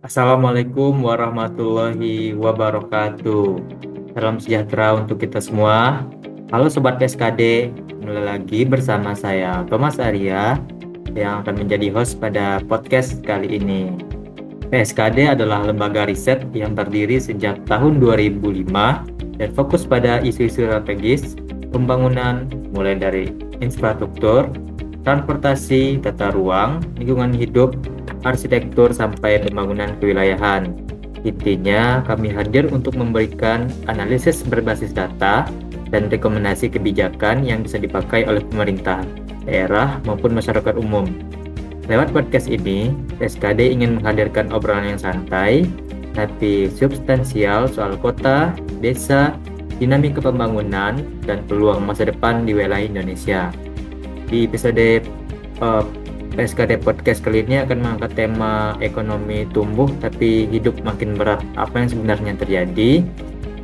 Assalamualaikum warahmatullahi wabarakatuh. Salam sejahtera untuk kita semua. Halo Sobat PSKD, kembali lagi bersama saya Thomas Arya yang akan menjadi host pada podcast kali ini. PSKD adalah lembaga riset yang berdiri sejak tahun 2005 dan fokus pada isu-isu strategis pembangunan mulai dari infrastruktur, transportasi, tata ruang, lingkungan hidup, arsitektur, sampai pembangunan kewilayahan. Intinya, kami hadir untuk memberikan analisis berbasis data dan rekomendasi kebijakan yang bisa dipakai oleh pemerintah, daerah, maupun masyarakat umum. Lewat podcast ini, SKD ingin menghadirkan obrolan yang santai, tapi substansial soal kota, desa, dinamika pembangunan, dan peluang masa depan di wilayah Indonesia. Di episode PSKD Podcast kali ini akan mengangkat tema ekonomi tumbuh tapi hidup makin berat. Apa yang sebenarnya terjadi?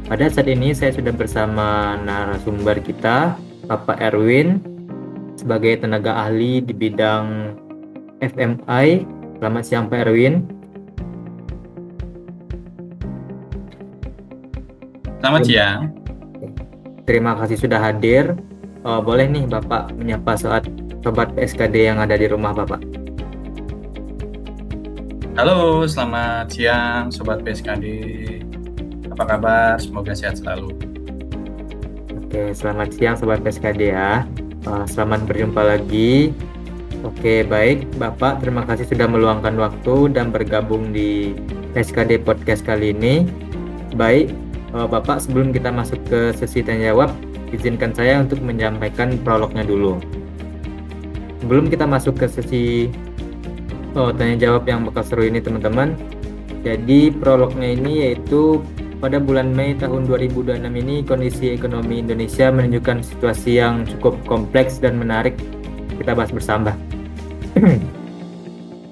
Pada saat ini saya sudah bersama narasumber kita, Bapak Erwin, sebagai tenaga ahli di bidang FMI. Selamat siang Pak Erwin. Selamat siang. Terima kasih sudah hadir. Boleh nih Bapak menyapa sobat PSKD yang ada di rumah Bapak. Halo, selamat siang Sobat PSKD. Apa kabar? Semoga sehat selalu. Oke, selamat siang Sobat PSKD ya. Selamat berjumpa lagi. Oke, baik Bapak, terima kasih sudah meluangkan waktu dan bergabung di PSKD Podcast kali ini. Baik, Bapak, sebelum kita masuk ke sesi tanya jawab, izinkan saya untuk menyampaikan prolognya dulu. Sebelum kita masuk ke sesi tanya jawab yang bakal seru ini teman-teman, jadi prolognya ini yaitu pada bulan Mei tahun 2026 ini kondisi ekonomi Indonesia menunjukkan situasi yang cukup kompleks dan menarik kita bahas bersama.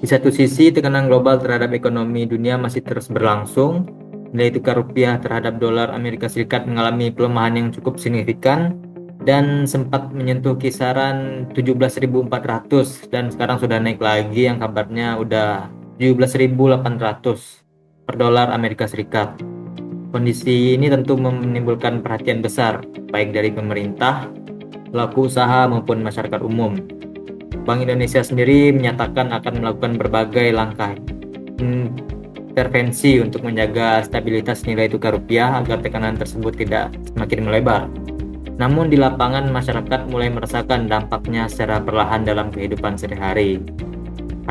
Di satu sisi, tekanan global terhadap ekonomi dunia masih terus berlangsung. Nilai tukar rupiah terhadap dolar Amerika Serikat mengalami pelemahan yang cukup signifikan dan sempat menyentuh kisaran 17.400 dan sekarang sudah naik lagi yang kabarnya udah 17.800 per dolar Amerika Serikat. Kondisi ini tentu menimbulkan perhatian besar baik dari pemerintah, pelaku usaha maupun masyarakat umum. Bank Indonesia sendiri menyatakan akan melakukan berbagai langkah intervensi untuk menjaga stabilitas nilai tukar rupiah agar tekanan tersebut tidak semakin melebar. Namun di lapangan masyarakat mulai merasakan dampaknya secara perlahan dalam kehidupan sehari-hari.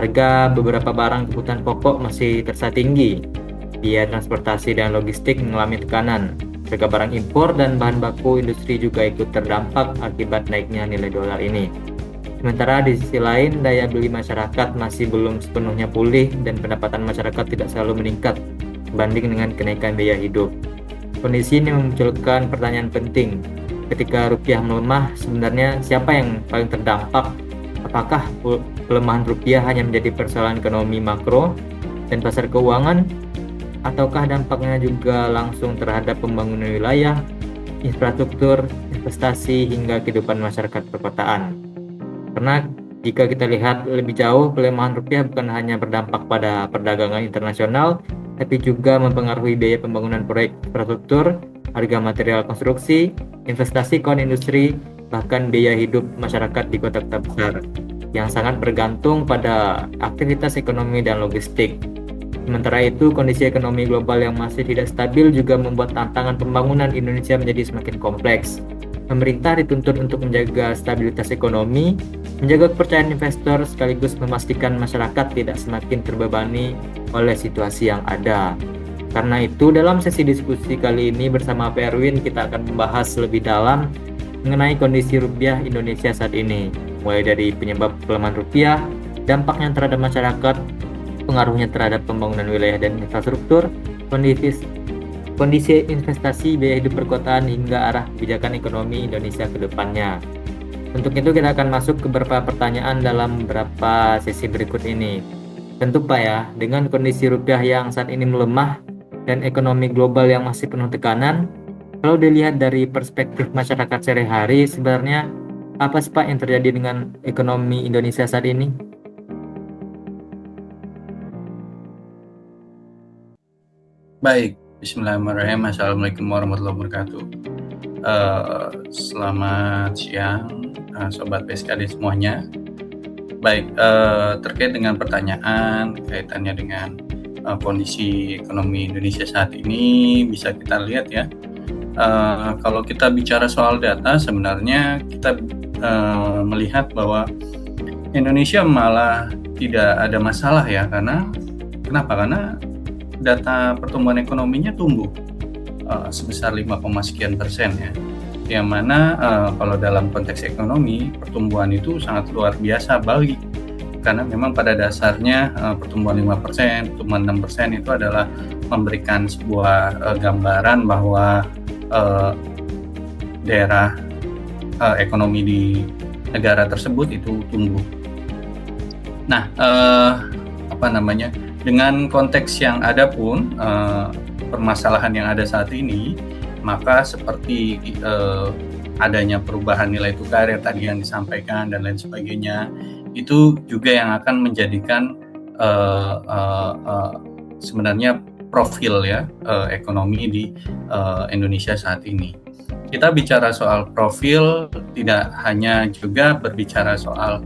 Harga beberapa barang kebutuhan pokok masih terasa tinggi. Biaya transportasi dan logistik mengalami tekanan. Harga barang impor dan bahan baku industri juga ikut terdampak akibat naiknya nilai dolar ini. Sementara di sisi lain, daya beli masyarakat masih belum sepenuhnya pulih dan pendapatan masyarakat tidak selalu meningkat dibanding dengan kenaikan biaya hidup. Kondisi ini memunculkan pertanyaan penting. Ketika rupiah melemah, sebenarnya siapa yang paling terdampak? Apakah pelemahan rupiah hanya menjadi persoalan ekonomi makro dan pasar keuangan? Ataukah dampaknya juga langsung terhadap pembangunan wilayah, infrastruktur, investasi, hingga kehidupan masyarakat perkotaan? Karena jika kita lihat lebih jauh, pelemahan rupiah bukan hanya berdampak pada perdagangan internasional, tapi juga mempengaruhi biaya pembangunan proyek infrastruktur, harga material konstruksi, investasi kawan industri, bahkan biaya hidup masyarakat di kota-kota besar, yang sangat bergantung pada aktivitas ekonomi dan logistik. Sementara itu, kondisi ekonomi global yang masih tidak stabil juga membuat tantangan pembangunan Indonesia menjadi semakin kompleks. Pemerintah dituntut untuk menjaga stabilitas ekonomi, menjaga kepercayaan investor, sekaligus memastikan masyarakat tidak semakin terbebani oleh situasi yang ada. Karena itu, dalam sesi diskusi kali ini bersama Pak Erwin, kita akan membahas lebih dalam mengenai kondisi rupiah Indonesia saat ini, mulai dari penyebab pelemahan rupiah, dampaknya terhadap masyarakat, pengaruhnya terhadap pembangunan wilayah dan infrastruktur, kondisi investasi, biaya hidup perkotaan, hingga arah kebijakan ekonomi Indonesia ke depannya. Untuk itu kita akan masuk ke beberapa pertanyaan dalam beberapa sesi berikut ini. Tentu Pak ya, dengan kondisi rupiah yang saat ini melemah dan ekonomi global yang masih penuh tekanan, kalau dilihat dari perspektif masyarakat sehari-hari, sebenarnya apa sih Pak yang terjadi dengan ekonomi Indonesia saat ini? Baik, Bismillahirrahmanirrahim. Assalamualaikum warahmatullahi wabarakatuh. Selamat siang, Sobat PSKD semuanya. Baik, terkait dengan pertanyaan kaitannya dengan kondisi ekonomi Indonesia saat ini, bisa kita lihat ya, kalau kita bicara soal data, sebenarnya kita melihat bahwa Indonesia malah tidak ada masalah ya, kenapa? Karena data pertumbuhan ekonominya tumbuh sebesar 5, sekian% ya. Yang mana kalau dalam konteks ekonomi pertumbuhan itu sangat luar biasa baik, karena memang pada dasarnya pertumbuhan 5%, pertumbuhan 6% itu adalah memberikan sebuah gambaran bahwa daerah ekonomi di negara tersebut itu tumbuh. Nah, dengan konteks yang ada pun, permasalahan yang ada saat ini, maka seperti adanya perubahan nilai tukar yang tadi yang disampaikan dan lain sebagainya, itu juga yang akan menjadikan sebenarnya profil ya ekonomi di Indonesia saat ini. Kita bicara soal profil, tidak hanya juga berbicara soal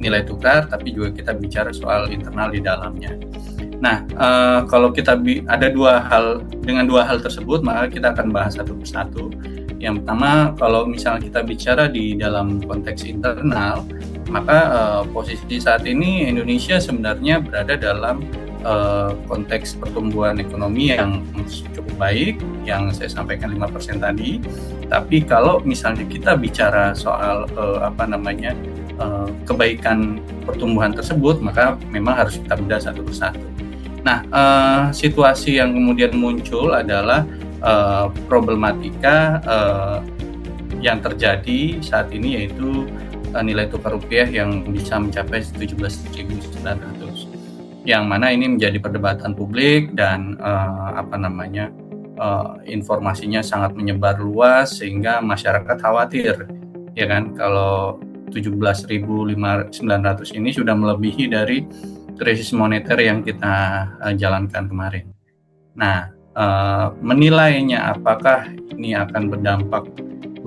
nilai tukar, tapi juga kita bicara soal internal di dalamnya. Nah, kalau kita ada dengan dua hal tersebut, maka kita akan bahas satu persatu. Yang pertama, kalau misalnya kita bicara di dalam konteks internal, maka posisi saat ini Indonesia sebenarnya berada dalam konteks pertumbuhan ekonomi yang cukup baik, yang saya sampaikan 5% tadi. Tapi kalau misalnya kita bicara soal kebaikan pertumbuhan tersebut, maka memang harus kita bedah satu persatu. Nah, situasi yang kemudian muncul adalah problematika yang terjadi saat ini, yaitu nilai tukar rupiah yang bisa mencapai 17.900, yang mana ini menjadi perdebatan publik dan informasinya sangat menyebar luas sehingga masyarakat khawatir, ya kan, kalau 17.900 ini sudah melebihi dari krisis moneter yang kita jalankan kemarin. Nah, menilainya apakah ini akan berdampak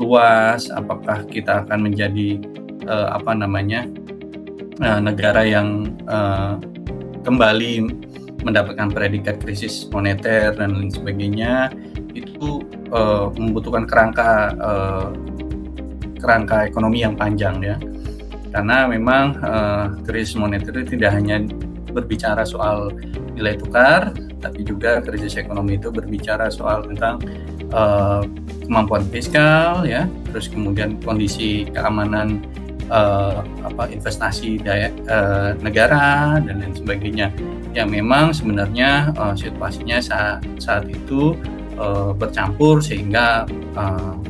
luas, apakah kita akan menjadi negara yang kembali mendapatkan predikat krisis moneter dan lain sebagainya, itu membutuhkan kerangka ekonomi yang panjang ya. Karena memang krisis moneter itu tidak hanya berbicara soal nilai tukar, tapi juga krisis ekonomi itu berbicara soal tentang kemampuan fiskal ya, terus kemudian kondisi keamanan investasi negara dan lain sebagainya, yang memang sebenarnya situasinya saat itu bercampur sehingga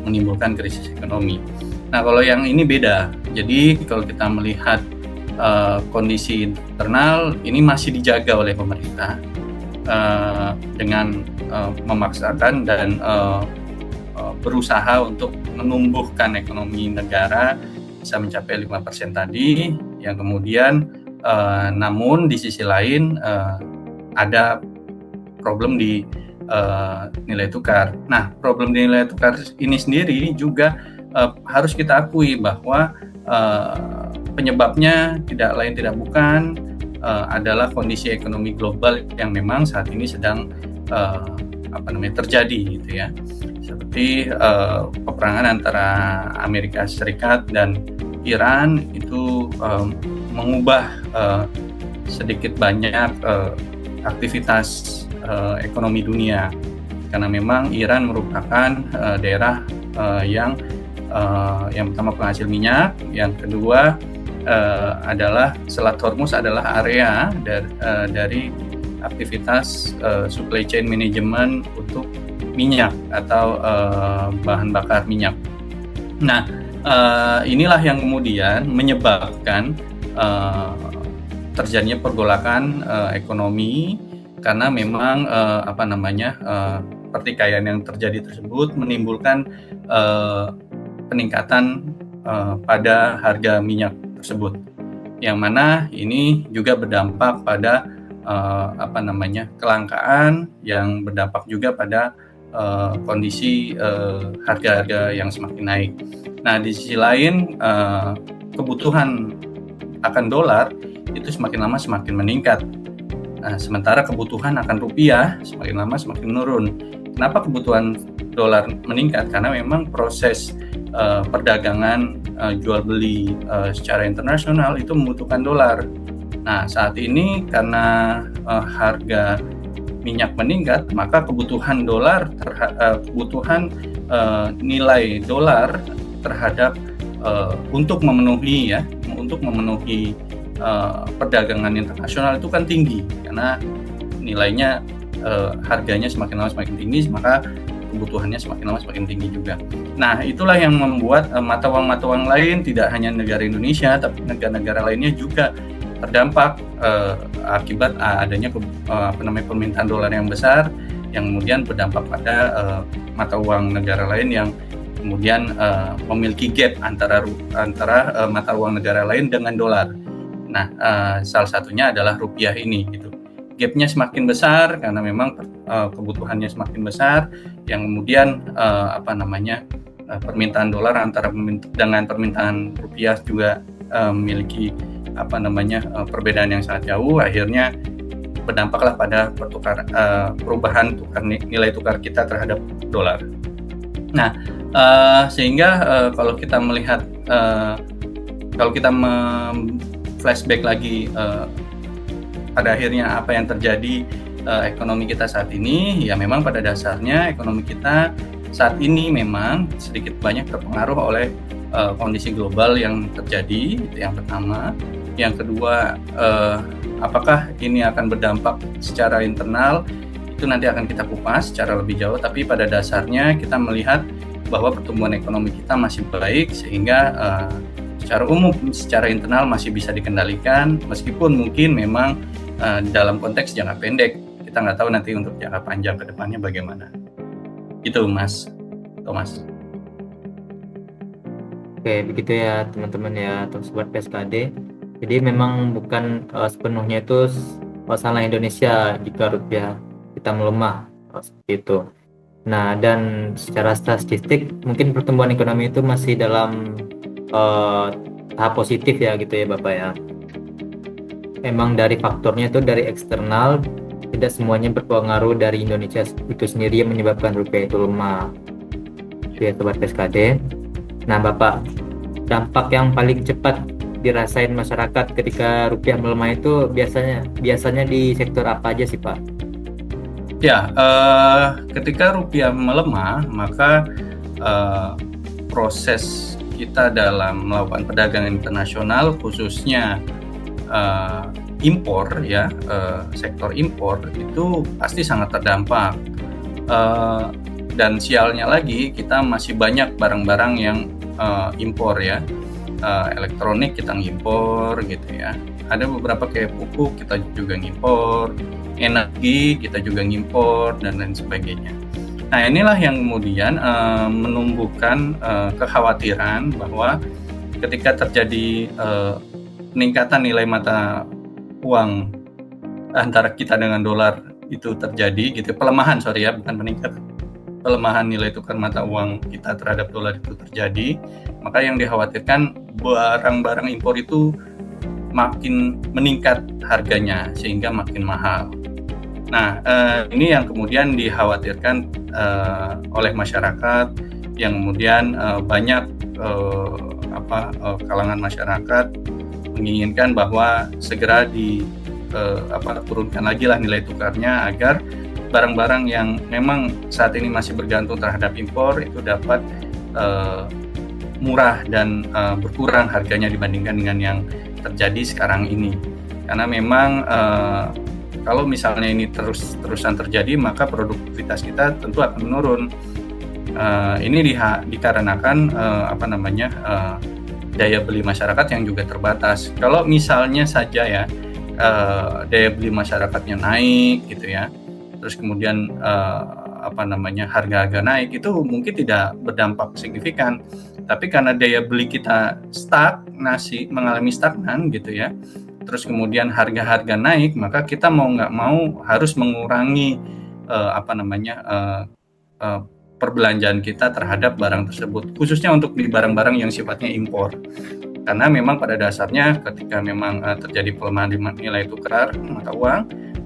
menimbulkan krisis ekonomi. Nah, kalau yang ini beda. Jadi kalau kita melihat kondisi internal ini masih dijaga oleh pemerintah dengan memaksakan dan berusaha untuk menumbuhkan ekonomi negara bisa mencapai 5% tadi, yang kemudian namun di sisi lain ada problem di nilai tukar. Nah, problem di nilai tukar ini sendiri juga harus kita akui bahwa penyebabnya tidak lain tidak bukan adalah kondisi ekonomi global yang memang saat ini sedang terjadi gitu ya. Seperti peperangan antara Amerika Serikat dan Iran itu mengubah sedikit banyak aktivitas ekonomi dunia, karena memang Iran merupakan daerah yang pertama penghasil minyak, yang kedua adalah Selat Hormuz adalah area dari aktivitas supply chain management untuk minyak atau bahan bakar minyak. Nah, inilah yang kemudian menyebabkan terjadinya pergolakan ekonomi, karena memang pertikaian yang terjadi tersebut menimbulkan peningkatan pada harga minyak tersebut, yang mana ini juga berdampak pada kelangkaan yang berdampak juga pada kondisi harga-harga yang semakin naik. Nah, di sisi lain kebutuhan akan dolar itu semakin lama semakin meningkat. Nah, sementara kebutuhan akan rupiah semakin lama semakin menurun. Kenapa kebutuhan dolar meningkat? Karena memang proses perdagangan jual beli secara internasional itu membutuhkan dolar. Nah, saat ini karena harga minyak meningkat, maka kebutuhan dolar kebutuhan nilai dolar terhadap untuk memenuhi perdagangan internasional itu kan tinggi, karena nilainya harganya semakin lama semakin tinggi, maka kebutuhannya semakin lama semakin tinggi juga. Nah, itulah yang membuat mata uang lain, tidak hanya negara Indonesia tapi negara-negara lainnya juga terdampak akibat adanya permintaan dolar yang besar, yang kemudian berdampak pada mata uang negara lain yang kemudian memiliki gap antara mata uang negara lain dengan dolar. Nah, salah satunya adalah rupiah ini gitu. Gapnya semakin besar karena memang kebutuhannya semakin besar, yang kemudian permintaan dolar dengan permintaan rupiah juga memiliki perbedaan yang sangat jauh. Akhirnya berdampaklah pada perubahan nilai tukar kita terhadap dolar. Nah, sehingga kalau kita melihat kalau kita flashback lagi pada akhirnya apa yang terjadi ekonomi kita saat ini, ya memang pada dasarnya ekonomi kita saat ini memang sedikit banyak terpengaruh oleh kondisi global yang terjadi, itu yang pertama. Yang kedua, apakah ini akan berdampak secara internal, itu nanti akan kita kupas secara lebih jauh, tapi pada dasarnya kita melihat bahwa pertumbuhan ekonomi kita masih baik, sehingga secara umum, secara internal masih bisa dikendalikan, meskipun mungkin memang dalam konteks jangka pendek, kita nggak tahu nanti untuk jangka panjang ke depannya bagaimana. Itu Mas Thomas. Oke, begitu ya teman-teman ya, atau sobat PSKD. Jadi memang bukan sepenuhnya itu salah Indonesia jika rupiah kita melemah seperti itu. Nah, dan secara statistik mungkin pertumbuhan ekonomi itu masih dalam tahap positif ya gitu ya Bapak ya. Memang dari faktornya itu dari eksternal, tidak semuanya berpengaruh dari Indonesia itu sendiri yang menyebabkan rupiah itu lemah. Itu ya sobat PSKD. Nah Bapak, dampak yang paling cepat dirasain masyarakat ketika rupiah melemah itu biasanya di sektor apa aja sih Pak? Ya, ketika rupiah melemah, maka proses kita dalam melakukan perdagangan internasional, khususnya impor ya, sektor impor itu pasti sangat terdampak. Dan sialnya lagi, kita masih banyak barang-barang yang impor ya. Elektronik kita ngimpor gitu ya. Ada beberapa kayak pupuk kita juga ngimpor, energi kita juga ngimpor dan lain sebagainya. Nah, inilah yang kemudian menumbuhkan kekhawatiran bahwa ketika terjadi peningkatan nilai mata uang antara kita dengan dolar itu terjadi gitu, pelemahan nilai tukar mata uang kita terhadap dolar itu terjadi, maka yang dikhawatirkan barang-barang impor itu makin meningkat harganya sehingga makin mahal. Nah, ini yang kemudian dikhawatirkan oleh masyarakat, yang kemudian banyak kalangan masyarakat menginginkan bahwa segera turunkan lagi lah nilai tukarnya agar barang-barang yang memang saat ini masih bergantung terhadap impor itu dapat murah dan berkurang harganya dibandingkan dengan yang terjadi sekarang ini. Karena memang kalau misalnya ini terus-terusan terjadi, maka produktivitas kita tentu akan menurun. Ini dikarenakan daya beli masyarakat yang juga terbatas. Kalau misalnya saja ya daya beli masyarakatnya naik gitu ya, terus kemudian harga-harga naik, itu mungkin tidak berdampak signifikan. Tapi karena daya beli kita mengalami stagnan gitu ya, terus kemudian harga-harga naik, maka kita mau nggak mau harus mengurangi perbelanjaan kita terhadap barang tersebut, khususnya untuk di barang-barang yang sifatnya impor. Karena memang pada dasarnya ketika memang terjadi pelemahan di nilai tukar mata uang,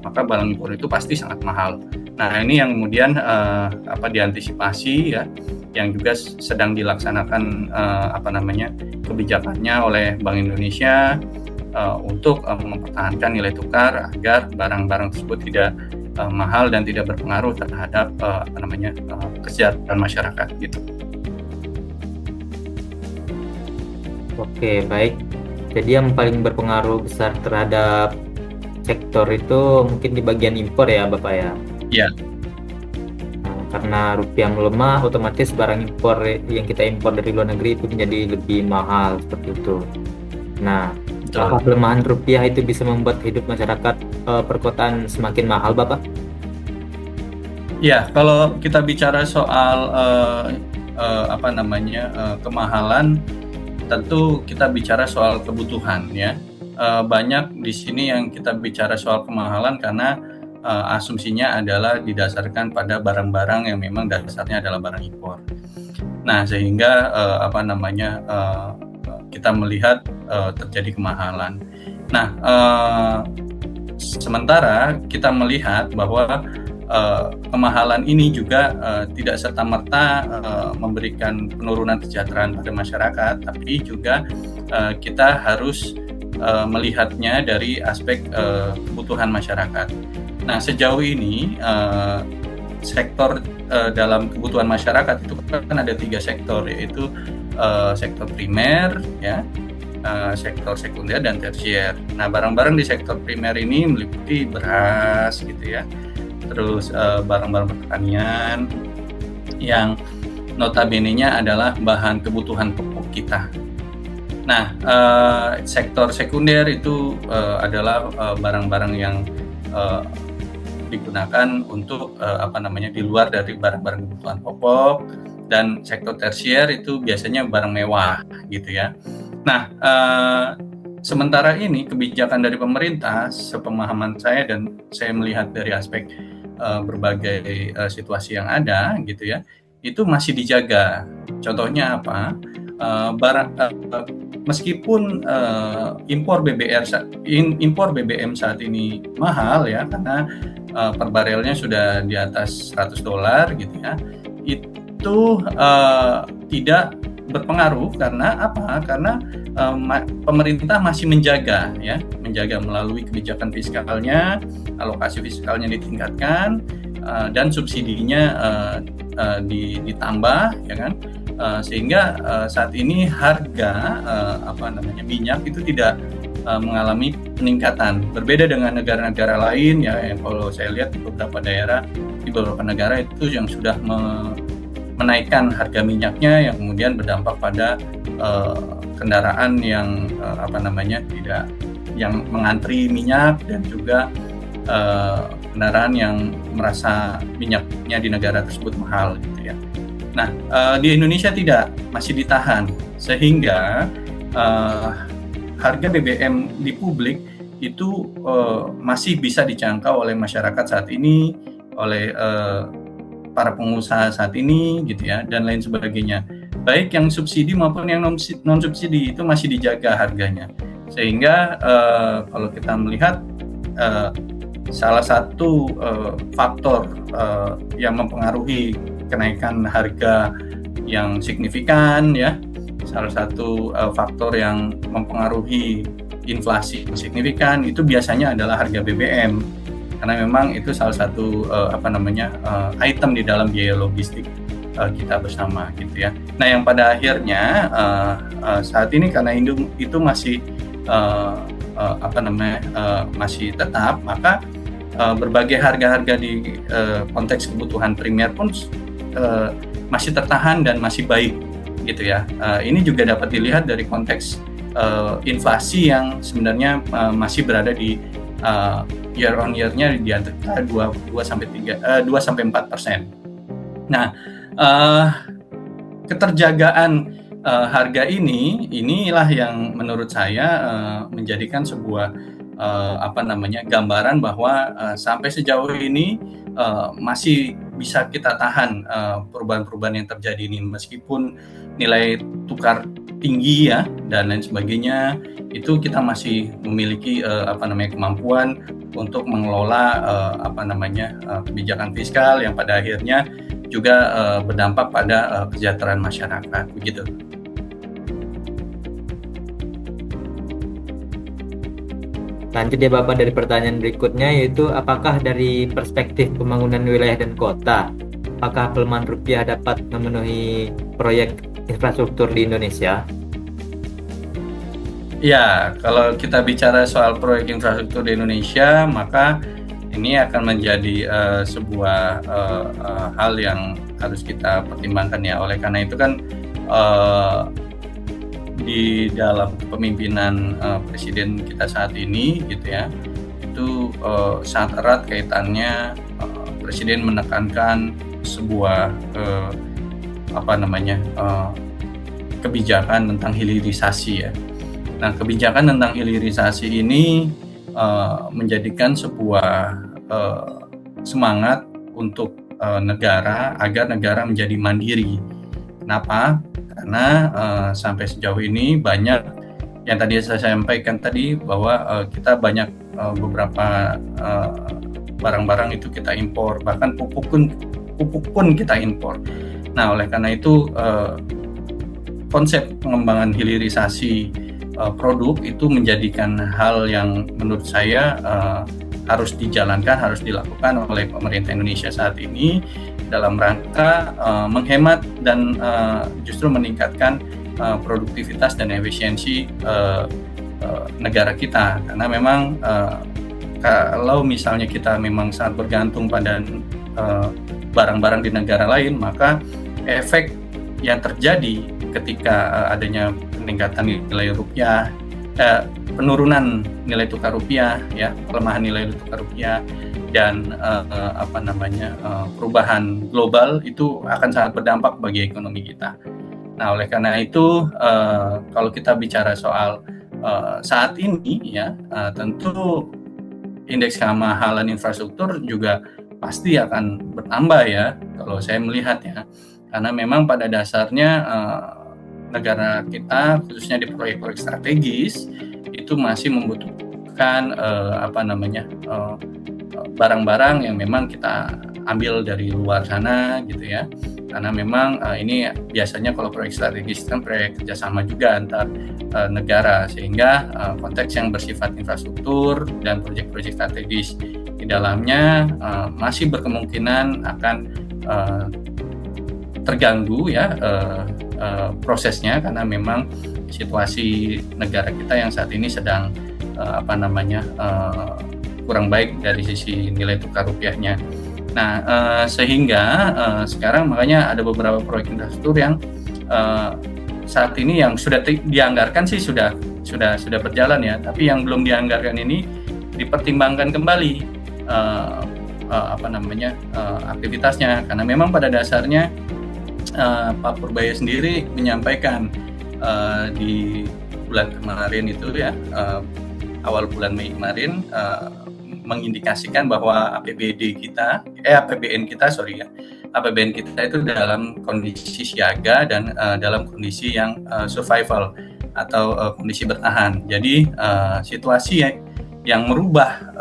maka barang impor itu pasti sangat mahal. Nah, ini yang kemudian diantisipasi ya, yang juga sedang dilaksanakan kebijakannya oleh Bank Indonesia untuk mempertahankan nilai tukar agar barang-barang tersebut tidak mahal dan tidak berpengaruh terhadap kesejahteraan masyarakat gitu. Oke, baik. Jadi yang paling berpengaruh besar terhadap sektor itu mungkin di bagian impor ya, Bapak ya? Ya. Nah, karena rupiah melemah, otomatis barang impor yang kita impor dari luar negeri itu menjadi lebih mahal, seperti itu. Nah, apakah pelemahan rupiah itu bisa membuat hidup masyarakat perkotaan semakin mahal, Bapak? Ya, kalau kita bicara soal kemahalan, tentu kita bicara soal kebutuhan ya. Banyak di sini yang kita bicara soal kemahalan karena asumsinya adalah didasarkan pada barang-barang yang memang dasarnya adalah barang impor. Nah, sehingga kita melihat terjadi kemahalan. Nah, sementara kita melihat bahwa kemahalan ini juga tidak serta-merta memberikan penurunan kesejahteraan pada masyarakat, tapi juga kita harus melihatnya dari aspek kebutuhan masyarakat. Nah, sejauh ini sektor dalam kebutuhan masyarakat itu kan ada 3 sektor, yaitu sektor primer, ya, sektor sekunder dan tersier. Nah, barang-barang di sektor primer ini meliputi beras, gitu ya. Terus barang-barang pertanian yang notabene-nya adalah bahan kebutuhan pokok kita. Nah, sektor sekunder itu adalah barang-barang yang digunakan untuk di luar dari barang-barang kebutuhan pokok, dan sektor tersier itu biasanya barang mewah, gitu ya. Nah, sementara ini kebijakan dari pemerintah, sepemahaman saya dan saya melihat dari aspek berbagai situasi yang ada gitu ya, itu masih dijaga. Contohnya apa? Meskipun impor BBM saat ini mahal ya, karena per barelnya sudah di atas $100 gitu ya, itu tidak berpengaruh. Karena apa? Karena pemerintah masih menjaga melalui kebijakan fiskalnya, alokasi fiskalnya ditingkatkan, dan subsidinya ditambah, ya kan? Sehingga saat ini harga minyak itu tidak mengalami peningkatan. Berbeda dengan negara-negara lain ya, yang kalau saya lihat di beberapa daerah, di beberapa negara itu yang sudah menaikkan harga minyaknya, yang kemudian berdampak pada kendaraan yang yang mengantri minyak, dan juga kendaraan yang merasa minyaknya di negara tersebut mahal gitu ya. Nah, di Indonesia tidak, masih ditahan, sehingga harga BBM di publik itu masih bisa dijangkau oleh masyarakat saat ini, oleh para pengusaha saat ini gitu ya, dan lain sebagainya. Baik yang subsidi maupun yang non subsidi itu masih dijaga harganya. Sehingga kalau kita melihat salah satu faktor yang mempengaruhi kenaikan harga yang signifikan ya, salah satu faktor yang mempengaruhi inflasi signifikan itu biasanya adalah harga BBM, karena memang itu salah satu item di dalam biaya logistik kita bersama gitu ya. Nah, yang pada akhirnya saat ini karena itu masih masih tetap, maka berbagai harga-harga di konteks kebutuhan primer pun masih tertahan dan masih baik gitu ya. Ini juga dapat dilihat dari konteks inflasi yang sebenarnya masih berada di year on year-nya di antara 2-4%. Nah, keterjagaan harga inilah yang menurut saya menjadikan sebuah gambaran bahwa sampai sejauh ini masih bisa kita tahan perubahan-perubahan yang terjadi ini, meskipun nilai tukar tinggi ya dan lain sebagainya, itu kita masih memiliki kemampuan untuk mengelola kebijakan fiskal yang pada akhirnya juga berdampak pada kesejahteraan masyarakat, begitu. Lanjut ya Bapak dari pertanyaan berikutnya, yaitu apakah dari perspektif pembangunan wilayah dan kota, apakah pelemahan rupiah dapat memenuhi proyek infrastruktur di Indonesia? Ya, kalau kita bicara soal proyek infrastruktur di Indonesia, maka ini akan menjadi sebuah hal yang harus kita pertimbangkan ya. Oleh karena itu kan di dalam kepemimpinan Presiden kita saat ini gitu ya, itu sangat erat kaitannya Presiden menekankan sebuah kebijakan tentang hilirisasi ya. Nah, kebijakan tentang hilirisasi ini menjadikan sebuah semangat untuk negara agar negara menjadi mandiri. Kenapa? Karena sampai sejauh ini banyak yang tadi saya sampaikan tadi bahwa kita banyak beberapa barang-barang itu kita impor, bahkan pupuk pun kita impor. Nah, oleh karena itu konsep pengembangan hilirisasi produk itu menjadikan hal yang menurut saya harus dijalankan, harus dilakukan oleh pemerintah Indonesia saat ini dalam rangka menghemat dan justru meningkatkan produktivitas dan efisiensi negara kita. Karena memang kalau misalnya kita memang sangat bergantung pada barang-barang di negara lain, maka efek yang terjadi ketika adanya peningkatan nilai rupiah, penurunan nilai tukar rupiah, ya, pelemahan nilai tukar rupiah, dan perubahan global itu akan sangat berdampak bagi ekonomi kita. Nah, oleh karena itu kalau kita bicara soal saat ini, ya, tentu indeks kemahalan infrastruktur juga pasti akan bertambah ya, kalau saya melihat ya, karena memang pada dasarnya negara kita khususnya di proyek-proyek strategis itu masih membutuhkan barang-barang yang memang kita ambil dari luar sana gitu ya, karena memang ini biasanya kalau proyek strategis kan proyek kerjasama juga antar negara, sehingga konteks yang bersifat infrastruktur dan proyek-proyek strategis di dalamnya masih berkemungkinan akan terganggu ya prosesnya, karena memang situasi negara kita yang saat ini sedang kurang baik dari sisi nilai tukar rupiahnya. Nah, sehingga sekarang makanya ada beberapa proyek infrastruktur yang saat ini yang sudah dianggarkan sih sudah berjalan ya, tapi yang belum dianggarkan ini dipertimbangkan kembali aktivitasnya, karena memang pada dasarnya Pak Purbaya sendiri menyampaikan di bulan kemarin itu ya, awal bulan Mei kemarin, mengindikasikan bahwa APBN kita itu dalam kondisi siaga dan dalam kondisi yang survival atau kondisi bertahan. Jadi situasi yang merubah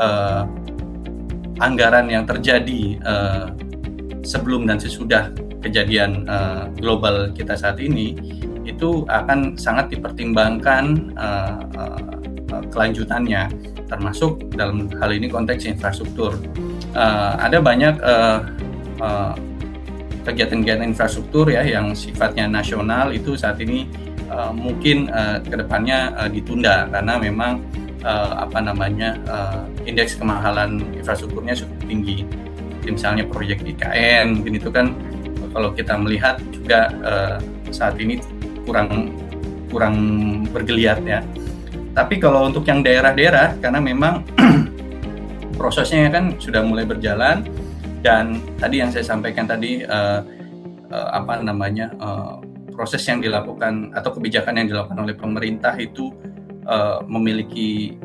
anggaran yang terjadi sebelum dan sesudah kejadian global kita saat ini itu akan sangat dipertimbangkan kelanjutannya, termasuk dalam hal ini konteks infrastruktur. Ada banyak kegiatan-kegiatan infrastruktur ya yang sifatnya nasional itu saat ini mungkin kedepannya ditunda karena memang indeks kemahalan infrastrukturnya cukup tinggi. Misalnya proyek IKN, mungkin itu kan kalau kita melihat juga saat ini kurang bergeliat ya. Tapi kalau untuk yang daerah-daerah, karena memang prosesnya kan sudah mulai berjalan, dan tadi yang saya sampaikan tadi proses yang dilakukan atau kebijakan yang dilakukan oleh pemerintah itu memiliki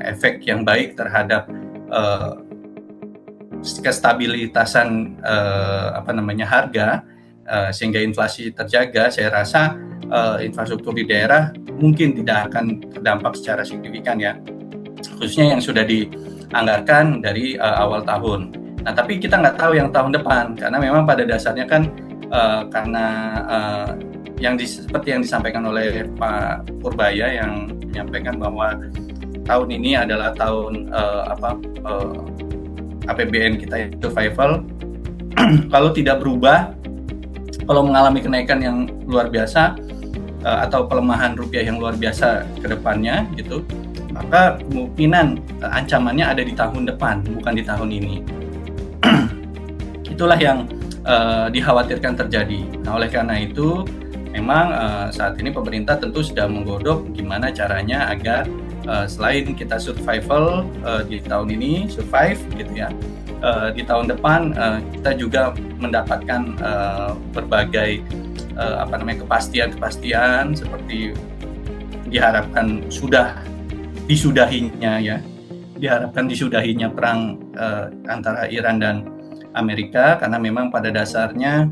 efek yang baik terhadap kestabilitasan harga, sehingga inflasi terjaga, saya rasa infrastruktur di daerah mungkin tidak akan terdampak secara signifikan ya, khususnya yang sudah dianggarkan dari awal tahun. Nah, tapi kita nggak tahu yang tahun depan, karena memang pada dasarnya kan seperti yang disampaikan oleh Pak Purbaya yang menyampaikan bahwa tahun ini adalah tahun APBN kita yang survival. Kalau tidak berubah, kalau mengalami kenaikan yang luar biasa atau pelemahan rupiah yang luar biasa ke depannya gitu, maka kemungkinan ancamannya ada di tahun depan, bukan di tahun ini. Itulah yang dikhawatirkan terjadi. Nah, oleh karena itu memang saat ini pemerintah tentu sedang menggodok gimana caranya agar selain kita survival di tahun ini, survive gitu ya, di tahun depan kita juga mendapatkan berbagai kepastian seperti diharapkan disudahinya perang antara Iran dan Amerika, karena memang pada dasarnya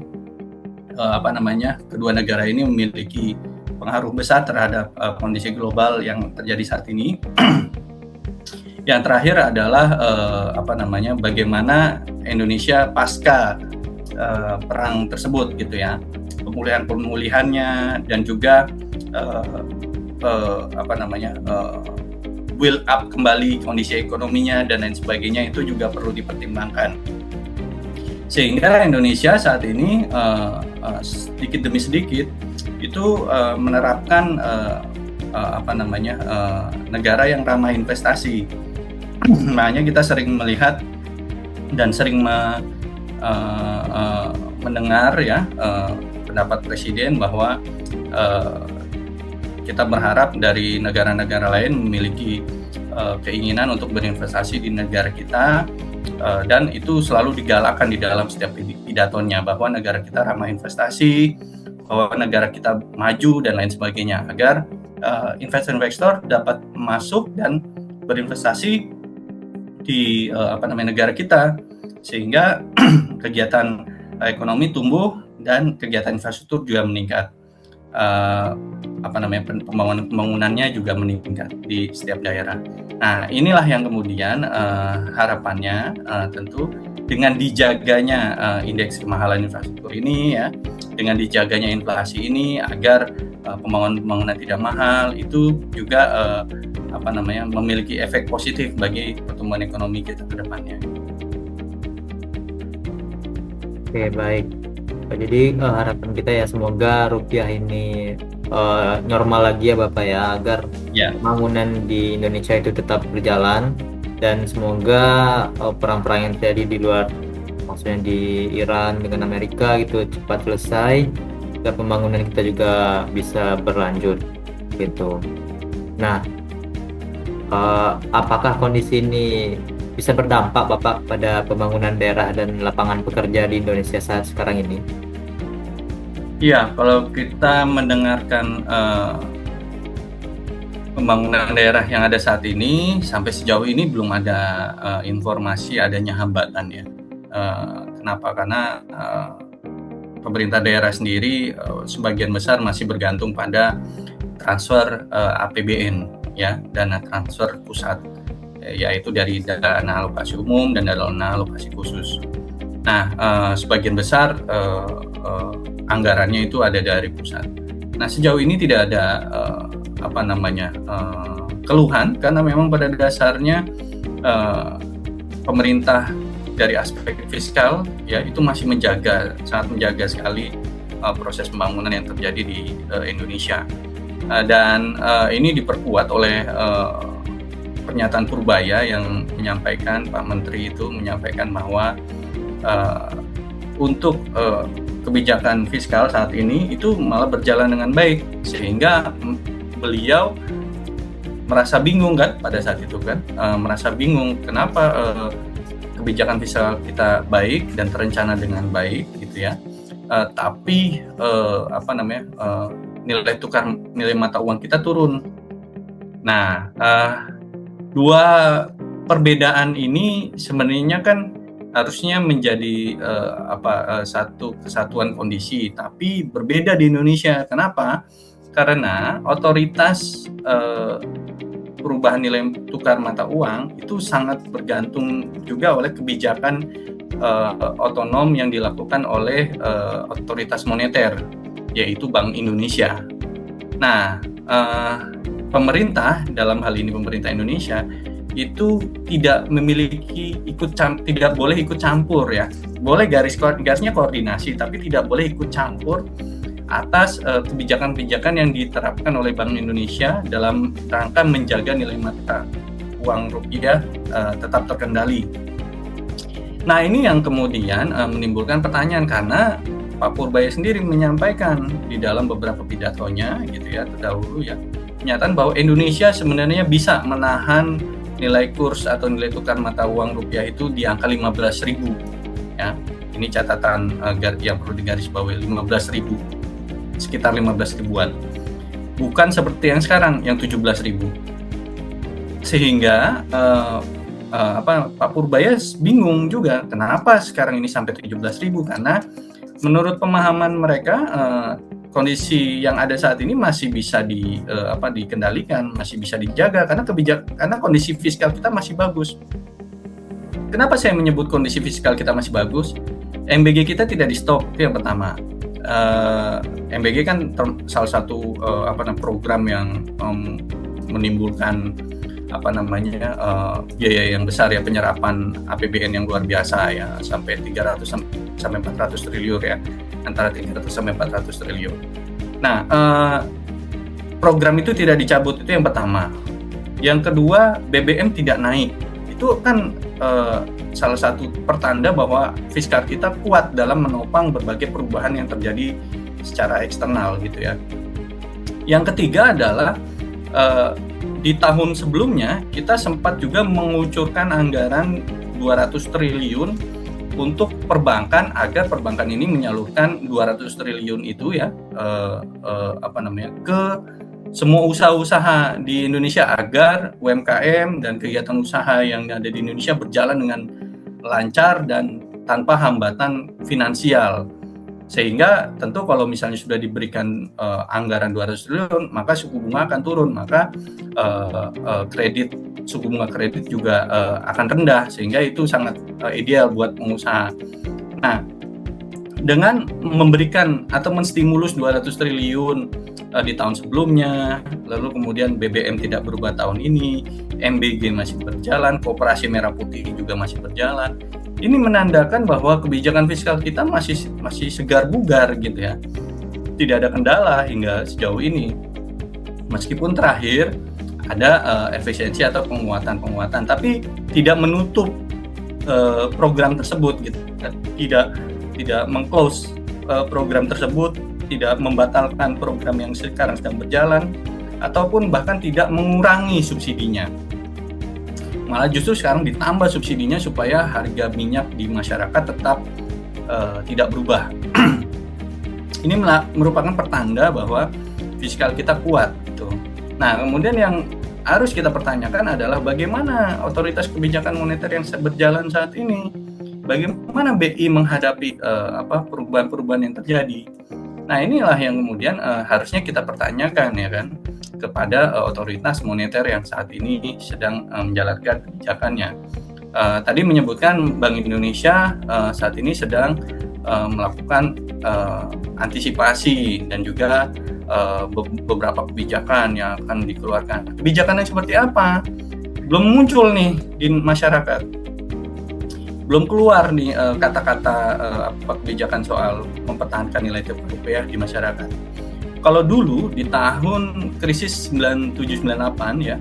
kedua negara ini memiliki pengaruh besar terhadap kondisi global yang terjadi saat ini. Yang terakhir adalah bagaimana Indonesia pasca perang tersebut gitu ya, pemulihannya dan juga build up kembali kondisi ekonominya dan lain sebagainya, itu juga perlu dipertimbangkan. Sehingga Indonesia saat ini sedikit demi sedikit itu menerapkan negara yang ramah investasi. Makanya kita sering melihat dan sering mendengar ya pendapat Presiden bahwa kita berharap dari negara-negara lain memiliki keinginan untuk berinvestasi di negara kita, dan itu selalu digalakkan di dalam setiap pidatonya bahwa negara kita ramah investasi, bahwa negara kita maju dan lain sebagainya, agar investor-investor dapat masuk dan berinvestasi di negara kita, sehingga kegiatan ekonomi tumbuh dan kegiatan infrastruktur juga meningkat. Pembangunannya juga meningkat di setiap daerah. Nah, inilah yang kemudian harapannya tentu dengan dijaganya indeks kemahalan infrastruktur ini ya, dengan dijaganya inflasi ini agar pembangunan tidak mahal, itu juga memiliki efek positif bagi pertumbuhan ekonomi kita ke depannya. Oke, baik. Jadi harapan kita ya semoga rupiah ini normal lagi ya Bapak ya, agar pembangunan di Indonesia itu tetap berjalan, dan semoga perang-perang yang terjadi di luar, maksudnya di Iran dengan Amerika gitu, cepat selesai, agar pembangunan kita juga bisa berlanjut gitu. Nah, apakah kondisi ini bisa berdampak Bapak pada pembangunan daerah dan lapangan pekerja di Indonesia saat sekarang ini? Iya, kalau kita mendengarkan pembangunan daerah yang ada saat ini, sampai sejauh ini belum ada informasi adanya hambatan ya. Kenapa? Karena pemerintah daerah sendiri sebagian besar masih bergantung pada transfer APBN ya, dana transfer pusat, yaitu dari dana alokasi umum dan dana alokasi khusus. Nah, sebagian besar anggarannya itu ada dari pusat. Nah, sejauh ini tidak ada keluhan, karena memang pada dasarnya pemerintah dari aspek fiskal ya itu masih sangat menjaga sekali proses pembangunan yang terjadi di Indonesia. Dan ini diperkuat oleh pernyataan Purbaya yang menyampaikan, Pak Menteri itu menyampaikan bahwa untuk kebijakan fiskal saat ini itu malah berjalan dengan baik, sehingga beliau merasa bingung kan pada saat itu kan, merasa bingung kenapa kebijakan fiskal kita baik dan terencana dengan baik gitu ya, tapi nilai mata uang kita turun. Nah, dua perbedaan ini sebenarnya kan harusnya menjadi satu kesatuan kondisi, tapi berbeda di Indonesia. Kenapa? Karena otoritas perubahan nilai tukar mata uang itu sangat bergantung juga oleh kebijakan otonom yang dilakukan oleh otoritas moneter, yaitu Bank Indonesia. Nah, pemerintah, dalam hal ini pemerintah Indonesia, itu tidak boleh ikut campur ya. Boleh garisnya koordinasi, tapi tidak boleh ikut campur atas kebijakan-kebijakan yang diterapkan oleh Bank Indonesia dalam rangka menjaga nilai mata uang rupiah tetap terkendali. Nah, ini yang kemudian menimbulkan pertanyaan, karena Pak Purbaya sendiri menyampaikan di dalam beberapa pidatonya gitu ya terdahulu ya, pernyataan bahwa Indonesia sebenarnya bisa menahan nilai kurs atau nilai tukar mata uang rupiah itu di angka 15.000 ya. Ini catatan yang perlu digarisbawahi, 15.000, sekitar 15 ribuan. Bukan seperti yang sekarang yang 17.000. Sehingga Pak Purbaya bingung juga kenapa sekarang ini sampai 17.000, karena menurut pemahaman mereka kondisi yang ada saat ini masih bisa dikendalikan, masih bisa dijaga karena kondisi fiskal kita masih bagus. Kenapa saya menyebut kondisi fiskal kita masih bagus? MBG kita tidak di stop, itu yang pertama. MBG kan salah satu program yang menimbulkan biaya yang besar ya, penyerapan APBN yang luar biasa ya, sampai 300 sampai 400 triliun ya, antara 300 sampai 400 triliun. Nah, program itu tidak dicabut, itu yang pertama. Yang kedua, BBM tidak naik. Itu kan salah satu pertanda bahwa fiskal kita kuat dalam menopang berbagai perubahan yang terjadi secara eksternal gitu ya. Yang ketiga adalah di tahun sebelumnya kita sempat juga mengucurkan anggaran 200 triliun untuk perbankan, agar perbankan ini menyalurkan 200 triliun itu ya ke semua usaha-usaha di Indonesia, agar UMKM dan kegiatan usaha yang ada di Indonesia berjalan dengan lancar dan tanpa hambatan finansial. Sehingga tentu kalau misalnya sudah diberikan anggaran 200 triliun, maka suku bunga akan turun, maka suku bunga kredit juga akan rendah, sehingga itu sangat ideal buat pengusaha. Nah, dengan memberikan atau menstimulus 200 triliun di tahun sebelumnya, lalu kemudian BBM tidak berubah tahun ini, MBG masih berjalan, Koperasi Merah Putih juga masih berjalan. Ini menandakan bahwa kebijakan fiskal kita masih segar bugar gitu ya. Tidak ada kendala hingga sejauh ini. Meskipun terakhir ada efisiensi atau penguatan, tapi tidak menutup program tersebut gitu. Tidak meng-close program tersebut, tidak membatalkan program yang sekarang sedang berjalan, ataupun bahkan tidak mengurangi subsidinya. Malah justru sekarang ditambah subsidinya supaya harga minyak di masyarakat tetap tidak berubah. Ini merupakan pertanda bahwa fiskal kita kuat gitu. Nah, kemudian yang harus kita pertanyakan adalah bagaimana otoritas kebijakan moneter yang berjalan saat ini, bagaimana BI menghadapi perubahan-perubahan yang terjadi. Nah, inilah yang kemudian harusnya kita pertanyakan ya kan, kepada otoritas moneter yang saat ini sedang menjalankan kebijakannya. Tadi menyebutkan Bank Indonesia saat ini sedang melakukan antisipasi dan juga beberapa kebijakan yang akan dikeluarkan. Kebijakan yang seperti apa? Belum muncul nih di masyarakat. Belum keluar nih kata-kata kebijakan soal mempertahankan nilai tukar rupiah di masyarakat. Kalau dulu di tahun krisis 97-98 ya,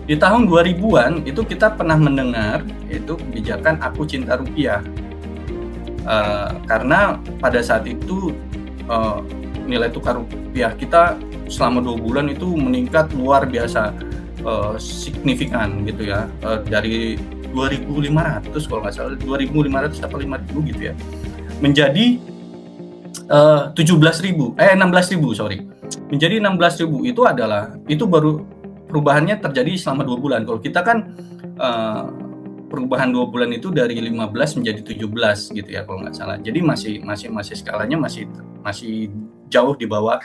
di tahun 2000-an itu kita pernah mendengar itu kebijakan Aku Cinta Rupiah. Karena pada saat itu nilai tukar rupiah kita selama 2 bulan itu meningkat luar biasa signifikan gitu ya, dari 2.500 kalau nggak salah, 2.500 atau 5.000 gitu ya, menjadi 16.000 sorry, menjadi 16.000. Itu baru perubahannya terjadi selama 2 bulan. Kalau kita kan perubahan 2 bulan itu dari 15 menjadi 17 gitu ya kalau nggak salah. Jadi masih skalanya masih jauh di bawah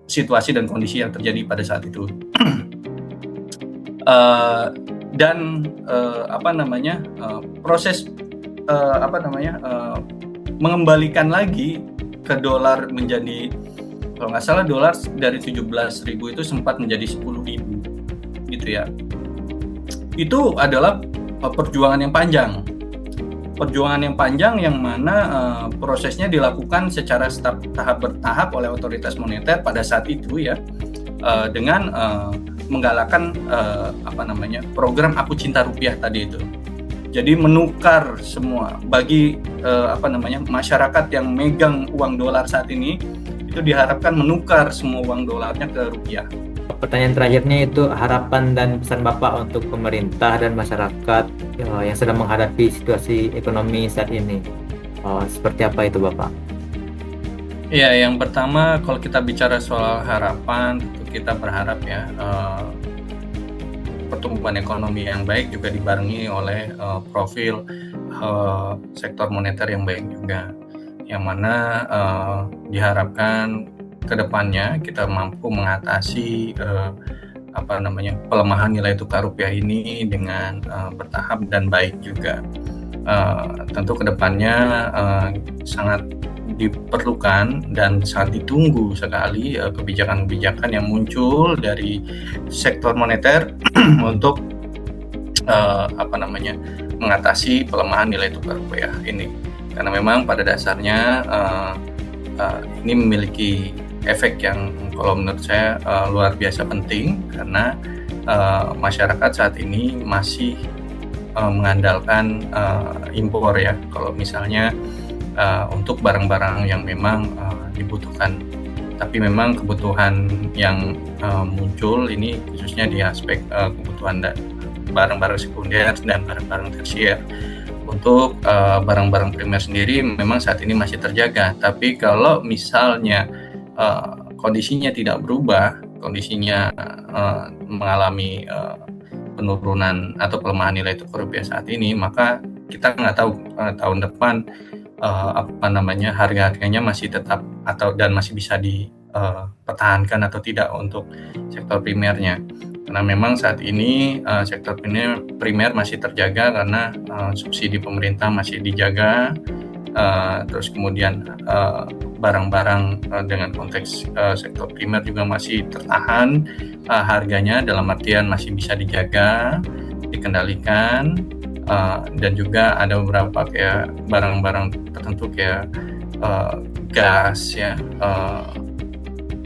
situasi dan kondisi yang terjadi pada saat itu. Proses mengembalikan lagi ke dolar menjadi, kalau nggak salah dolar dari 17.000 itu sempat menjadi 10.000 gitu ya. Itu adalah perjuangan yang panjang yang mana prosesnya dilakukan secara tahap bertahap oleh otoritas moneter pada saat itu ya, dengan menggalakkan program Aku Cinta Rupiah tadi itu. Jadi menukar semua bagi masyarakat yang megang uang dolar saat ini, itu diharapkan menukar semua uang dolarnya ke rupiah. Pertanyaan terakhirnya itu harapan dan pesan Bapak untuk pemerintah dan masyarakat yang sedang menghadapi situasi ekonomi saat ini. Seperti apa itu Bapak? Ya, yang pertama kalau kita bicara soal harapan, tentu kita berharap ya pertumbuhan ekonomi yang baik juga dibarengi oleh profil sektor moneter yang baik juga, yang mana diharapkan kedepannya kita mampu mengatasi pelemahan nilai tukar rupiah ini dengan bertahap dan baik juga. Tentu kedepannya sangat diperlukan dan sangat ditunggu sekali kebijakan-kebijakan yang muncul dari sektor moneter untuk mengatasi pelemahan nilai tukar rupiah ini, karena memang pada dasarnya ini memiliki efek yang kalau menurut saya luar biasa penting, karena masyarakat saat ini masih mengandalkan impor ya, kalau misalnya untuk barang-barang yang memang dibutuhkan. Tapi memang kebutuhan yang muncul ini khususnya di aspek kebutuhan barang-barang sekunder dan barang-barang tersier. Untuk barang-barang primer sendiri memang saat ini masih terjaga, tapi kalau misalnya kondisinya tidak berubah, kondisinya mengalami penurunan atau pelemahan nilai tukar rupiah saat ini, maka kita nggak tahu tahun depan harga-harganya masih tetap dan masih bisa dipertahankan atau tidak untuk sektor primernya. Karena memang saat ini sektor primer masih terjaga karena subsidi pemerintah masih dijaga, terus kemudian barang-barang dengan konteks sektor primer juga masih tertahan harganya, dalam artian masih bisa dijaga, dikendalikan. Dan juga ada beberapa kayak barang-barang tertentu kayak gas ya,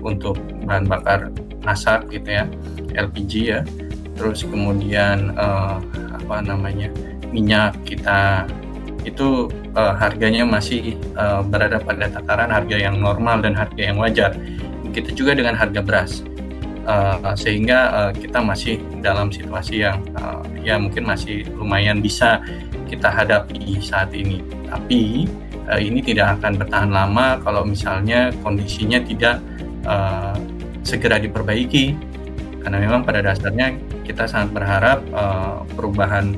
untuk bahan bakar masak gitu ya, LPG ya, terus kemudian minyak kita itu harganya masih berada pada tataran harga yang normal dan harga yang wajar. Begitu juga dengan harga beras. Sehingga kita masih dalam situasi yang ya mungkin masih lumayan bisa kita hadapi saat ini. Tapi ini tidak akan bertahan lama kalau misalnya kondisinya tidak segera diperbaiki, karena memang pada dasarnya kita sangat berharap perubahan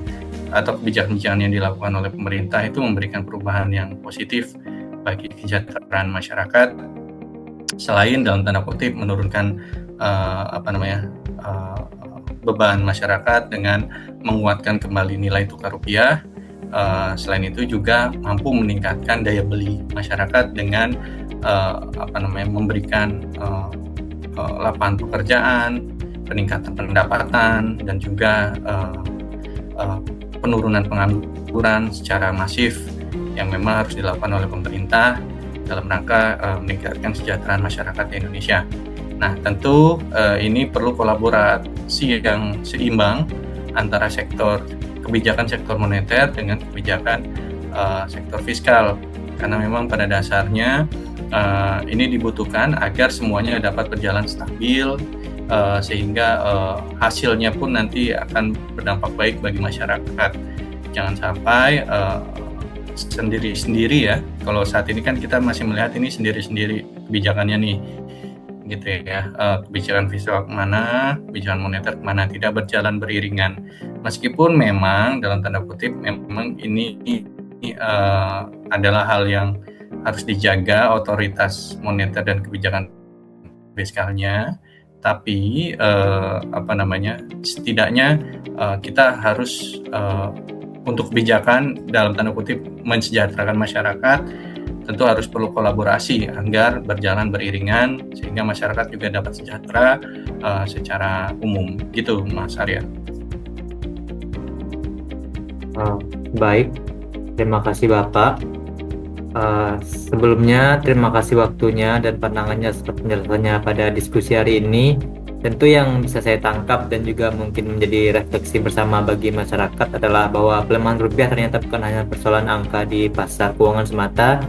atau kebijakan-kebijakan yang dilakukan oleh pemerintah itu memberikan perubahan yang positif bagi kesejahteraan masyarakat, selain dalam tanda kutip menurunkan beban masyarakat dengan menguatkan kembali nilai tukar rupiah. Selain itu juga mampu meningkatkan daya beli masyarakat dengan memberikan lapangan pekerjaan, peningkatan pendapatan, dan juga penurunan pengangguran secara masif yang memang harus dilakukan oleh pemerintah dalam rangka meningkatkan kesejahteraan masyarakat di Indonesia. Nah, tentu ini perlu kolaborasi yang seimbang antara kebijakan sektor moneter dengan kebijakan sektor fiskal, karena memang pada dasarnya ini dibutuhkan agar semuanya dapat berjalan stabil, sehingga hasilnya pun nanti akan berdampak baik bagi masyarakat. Jangan sampai sendiri-sendiri ya. Kalau saat ini kan kita masih melihat ini sendiri-sendiri kebijakannya nih, gitu ya. Kebijakan fiskal kemana, kebijakan moneter kemana, tidak berjalan beriringan. Meskipun memang dalam tanda kutip memang ini adalah hal yang harus dijaga, otoritas moneter dan kebijakan fiskalnya. Tapi setidaknya kita harus untuk kebijakan dalam tanda kutip mensejahterakan masyarakat, tentu harus perlu kolaborasi agar berjalan beriringan sehingga masyarakat juga dapat sejahtera secara umum, gitu Mas Arya. Baik, terima kasih Bapak. Sebelumnya terima kasih waktunya dan pandangannya serta penjelasannya pada diskusi hari ini. Tentu yang bisa saya tangkap dan juga mungkin menjadi refleksi bersama bagi masyarakat adalah bahwa pelemahan rupiah ternyata bukan hanya persoalan angka di pasar keuangan semata,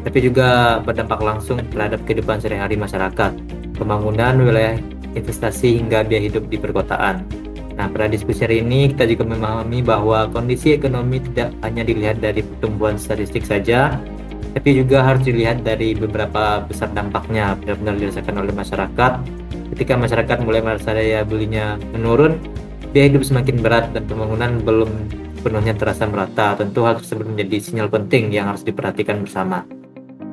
tapi juga berdampak langsung terhadap kehidupan sehari-hari masyarakat, pembangunan wilayah investasi hingga biaya hidup di perkotaan. Nah, pada diskusi hari ini kita juga memahami bahwa kondisi ekonomi tidak hanya dilihat dari pertumbuhan statistik saja, tapi juga harus dilihat dari beberapa besar dampaknya benar-benar dirasakan oleh masyarakat. Ketika masyarakat mulai merasa daya belinya menurun, biaya hidup semakin berat dan pembangunan belum penuhnya terasa merata. Tentu hal tersebut menjadi sinyal penting yang harus diperhatikan bersama.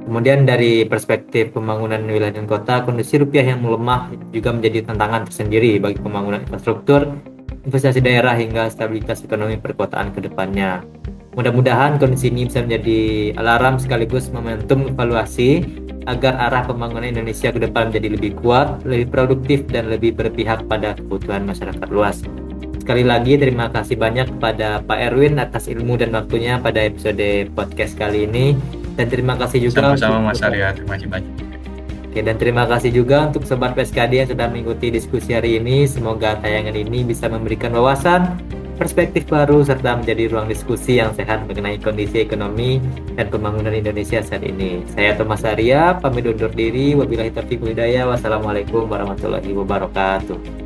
Kemudian dari perspektif pembangunan wilayah dan kota, kondisi rupiah yang melemah juga menjadi tantangan tersendiri bagi pembangunan infrastruktur, investasi daerah hingga stabilitas ekonomi perkotaan ke depannya. Mudah-mudahan kondisi ini bisa menjadi alarm sekaligus momentum evaluasi agar arah pembangunan Indonesia ke depan menjadi lebih kuat, lebih produktif, dan lebih berpihak pada kebutuhan masyarakat luas. Sekali lagi terima kasih banyak kepada Pak Erwin atas ilmu dan waktunya pada episode podcast kali ini. Dan terima kasih juga sama-sama Mas Arya, terima kasih banyak. Oke, dan terima kasih juga untuk Sobat PSKD yang sudah mengikuti diskusi hari ini. Semoga tayangan ini bisa memberikan wawasan, perspektif baru, serta menjadi ruang diskusi yang sehat mengenai kondisi ekonomi dan pembangunan Indonesia saat ini. Saya Thomas Arya, pamit undur diri. Wabillahi taufiq wal hidayah. Wassalamualaikum warahmatullahi wabarakatuh.